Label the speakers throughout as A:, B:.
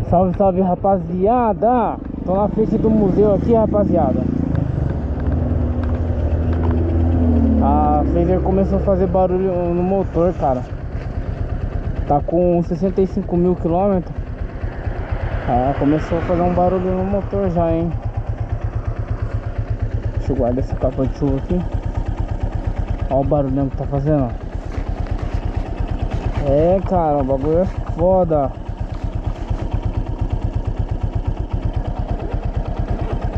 A: Salve, salve, rapaziada. Tô na frente do museu aqui, rapaziada. A Phaser começou a fazer barulho no motor, cara. Tá com 65 mil quilômetros. Começou a fazer um barulho no motor já, hein. Deixa eu guardar essa capa de chuva aqui. Olha o barulhão que tá fazendo, ó. É, cara, o bagulho é foda.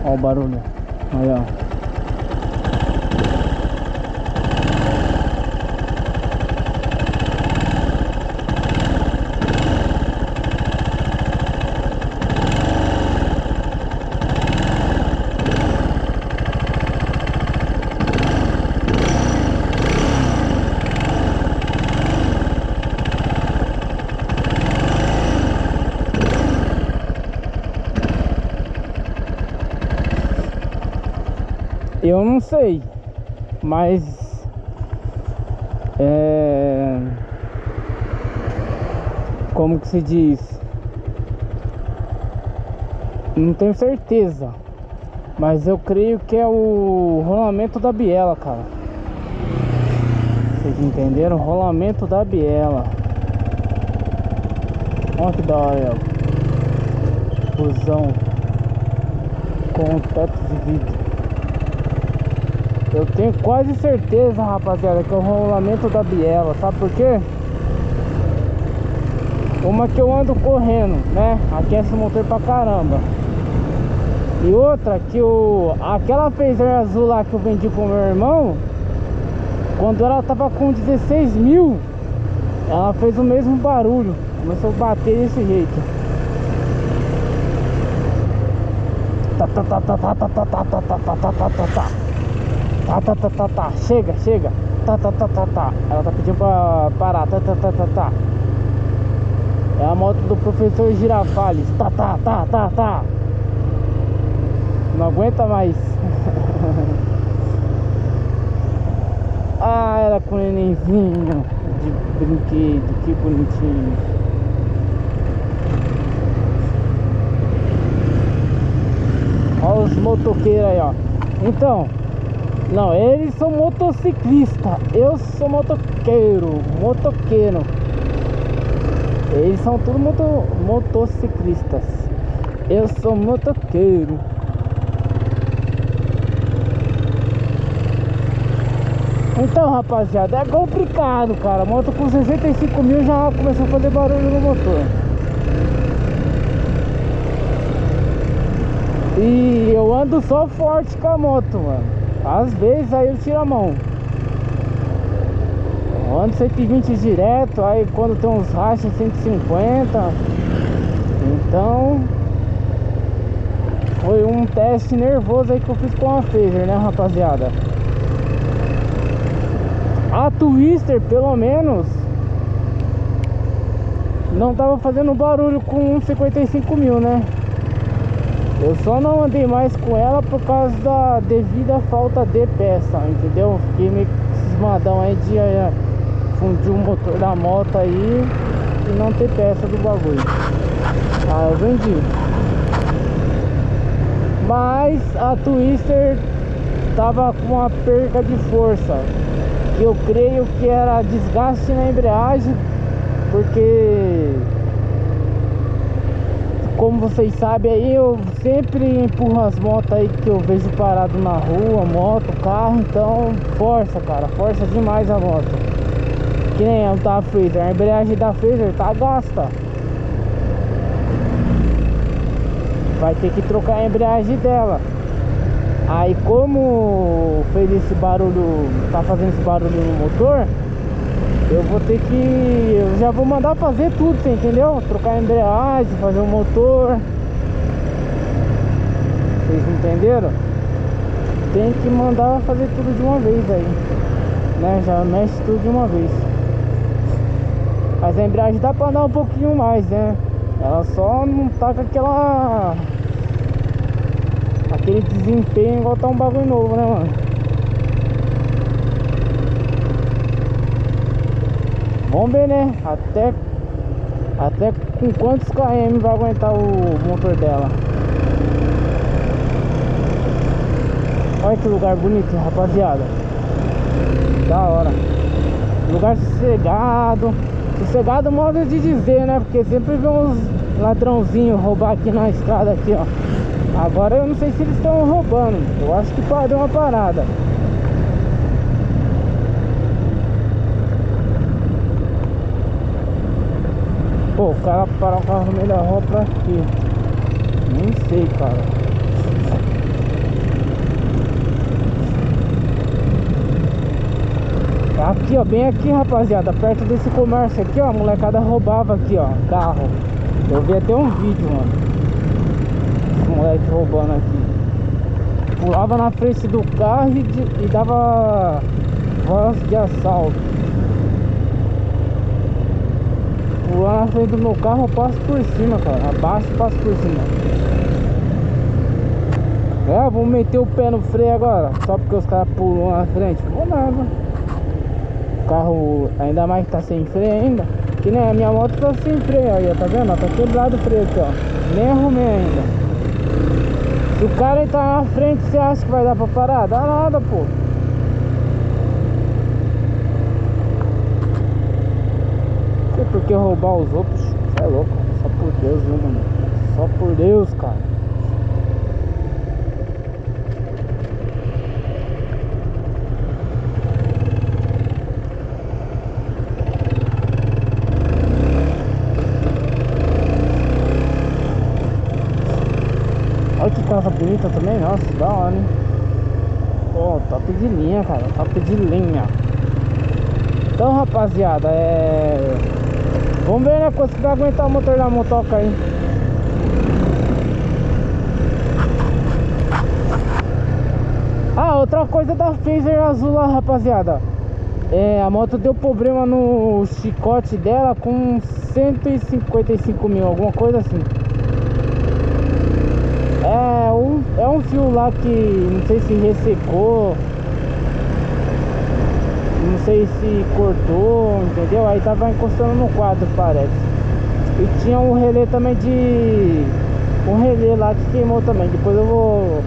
A: Olha o barulho. Aí, ó. Eu não sei, mas como que se diz? Não tenho certeza, mas eu creio que é o rolamento da biela, cara. Vocês entenderam? Rolamento da biela. Olha que da hora, ó. Fusão com teto de vidro. Eu tenho quase certeza, rapaziada, que é o rolamento da biela. Sabe por quê? Uma que eu ando correndo, né? Aquece o motor pra caramba. E outra que aquela Phaser azul lá que eu vendi pro meu irmão, quando ela tava com 16 mil, ela fez o mesmo barulho. Começou a bater desse jeito. Tá, tá, tá, tá, tá, tá, tá, tá, tá, tá, tá, tá, tá, tá. Tá, chega, chega. Tá. Ela tá pedindo pra parar. Tá. É a moto do professor Girafales. Tá. Não aguenta mais. Ela com o nenenzinho de brinquedo, que bonitinho. Olha os motoqueiros aí, ó. Então, não, eles são motociclistas, eu sou motoqueiro. Eles são tudo motociclistas. Eu sou motoqueiro. Então, rapaziada, é complicado, cara. A moto com 65 mil já começou a fazer barulho no motor. E eu ando só forte com a moto, mano. Às vezes aí eu tiro a mão. Eu ando 120 direto. Aí quando tem uns rachas 150. Então foi um teste nervoso aí que eu fiz com a Phaser, né, rapaziada. A Twister pelo menos não tava fazendo barulho com 55 mil, né. Eu só não andei mais com ela por causa da devida falta de peça, entendeu? Fiquei meio cismadão aí de fundir o motor da moto aí e não ter peça do bagulho. Eu vendi. Mas a Twister tava com uma perca de força, que eu creio que era desgaste na embreagem, porque, como vocês sabem aí, eu sempre empurro as motos aí que eu vejo parado na rua, moto, carro. Então força, cara, força demais a moto. Que nem a da Phaser, a embreagem da Phaser tá gasta. Vai ter que trocar a embreagem dela. Aí como fez esse barulho, tá fazendo esse barulho no motor, eu vou ter que... eu já vou mandar fazer tudo, você entendeu? Trocar a embreagem, fazer o motor. Vocês entenderam? Tem que mandar fazer tudo de uma vez aí, né? Já mexe tudo de uma vez. Mas a embreagem dá pra andar um pouquinho mais, né? Ela só não tá com aquele desempenho igual tá um bagulho novo, né, mano? Vamos ver, né? Até Até com quantos km vai aguentar o motor dela. Olha que lugar bonito, rapaziada. Da hora. Lugar sossegado. Sossegado modo de dizer, né? Porque sempre vê uns ladrãozinhos roubar aqui na estrada aqui, ó. Agora eu não sei se eles estão roubando. Eu acho que deu uma parada. Pô, o cara parou o carro no meio da rua pra quê? Nem sei, cara. Aqui, ó, bem aqui, rapaziada, perto desse comércio aqui, ó, a molecada roubava aqui, ó, carro. Eu vi até um vídeo, mano. Os moleques roubando aqui. Pulava na frente do carro e dava voz de assalto. Pular na frente do meu carro, eu passo por cima, cara. Abaixo, passo por cima. É, vou meter o pé no freio agora. Só porque os caras pulam na frente. Não vou nada. O carro, ainda mais que tá sem freio ainda. Que nem a minha moto tá sem freio aí, ó. Tá vendo? Tá quebrado o freio aqui, ó. Nem arrumei ainda. Se o cara entrar na frente, você acha que vai dar pra parar? Dá nada, pô. Por que roubar os outros? Você é louco, só por Deus, viu, mano? Só por Deus, cara. Olha que casa bonita também, nossa, da hora, hein? Pô, top de linha, cara, top de linha. Então, rapaziada, vamos ver, né, quanto que vai aguentar o motor da motoca aí. Ah, outra coisa da Phaser azul lá, rapaziada. A moto deu problema no chicote dela com 155 mil, alguma coisa assim. É um fio lá que não sei se ressecou, não sei se cortou, entendeu? Aí tava encostando no quadro, parece. E tinha um relé também um relé lá que queimou também. Depois eu vou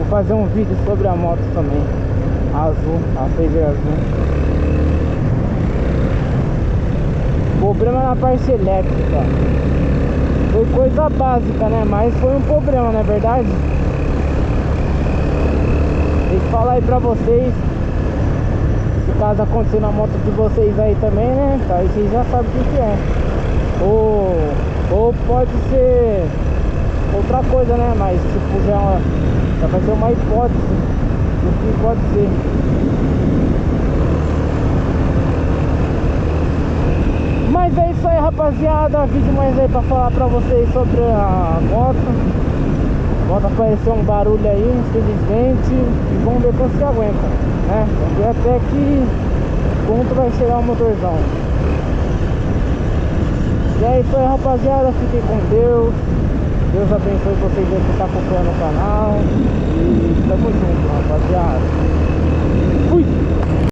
A: fazer um vídeo sobre a moto também. Azul, a Phaser azul. Problema na parte elétrica. Foi coisa básica, né? Mas foi um problema, não é verdade? Tem que falar aí pra vocês. Caso aconteça na moto de vocês aí também, né? Aí vocês já sabem o que é. Ou pode ser outra coisa, né? Mas tipo, já vai ser uma hipótese do que pode ser. Mas é isso aí, rapaziada. Vídeo mais aí pra falar pra vocês sobre a moto. A moto apareceu um barulho aí, infelizmente. E vamos ver quanto se aguenta, né? Vamos ver até que ponto vai chegar o motorzão. E é isso aí, rapaziada. Fiquem com Deus. Deus abençoe vocês aí que estão acompanhando o canal. E tamo junto, rapaziada. Fui!